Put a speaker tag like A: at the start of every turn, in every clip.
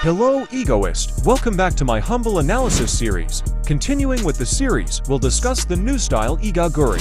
A: Hello, Egoist! Welcome back to my humble analysis series. Continuing with the series, we'll discuss the new style Igaguri.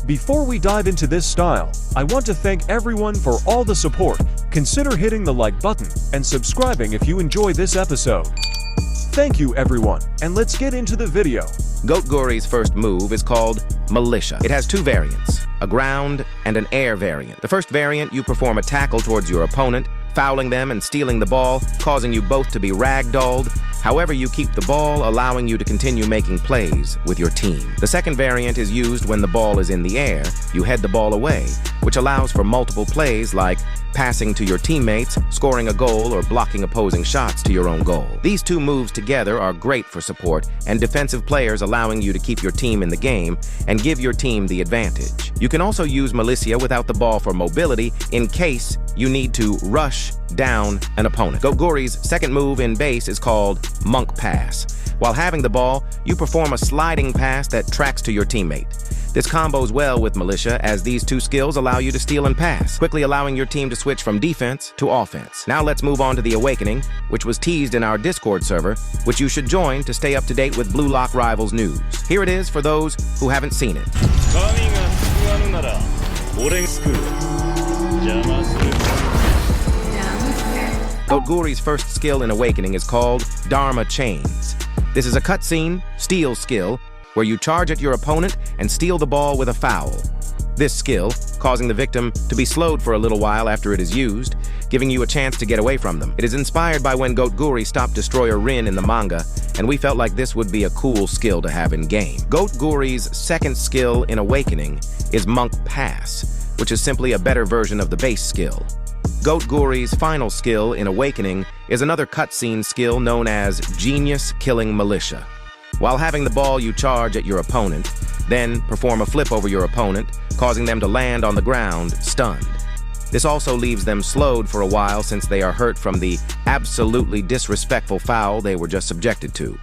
A: Before we dive into this style, I want to thank everyone for all the support. Consider hitting the like button and subscribing if you enjoy this episode. Thank you everyone, and let's get into the video.
B: Igaguri's first move is called Militia. It has two variants, a ground and an air variant. The first variant, you perform a tackle towards your opponent, fouling them and stealing the ball, causing you both to be ragdolled. However, you keep the ball, allowing you to continue making plays with your team. The second variant is used when the ball is in the air. You head the ball away, which allows for multiple plays like passing to your teammates, scoring a goal, or blocking opposing shots to your own goal. These two moves together are great for support and defensive players, allowing you to keep your team in the game and give your team the advantage. You can also use Militia without the ball for mobility in case you need to rush down an opponent. Igaguri's second move in base is called Monk Pass. While having the ball, you perform a sliding pass that tracks to your teammate. This combos well with Militia, as these two skills allow you to steal and pass, quickly allowing your team to switch from defense to offense. Now let's move on to the Awakening, which was teased in our Discord server, which you should join to stay up to date with bluelockrivals news. Here it is for those who haven't seen it. Igaguri's first skill in Awakening is called Dharma Chains. This is a cutscene, steal skill, where you charge at your opponent and steal the ball with a foul. This skill, causing the victim to be slowed for a little while after it is used, giving you a chance to get away from them. It is inspired by when Igaguri stopped Destroyer Rin in the manga, and we felt like this would be a cool skill to have in-game. Igaguri's second skill in Awakening is Monk Pass, which is simply a better version of the base skill. Igaguri's final skill in Awakening is another cutscene skill known as Genius Killing Militia. While having the ball, you charge at your opponent, then perform a flip over your opponent, causing them to land on the ground, stunned. This also leaves them slowed for a while since they are hurt from the absolutely disrespectful foul they were just subjected to.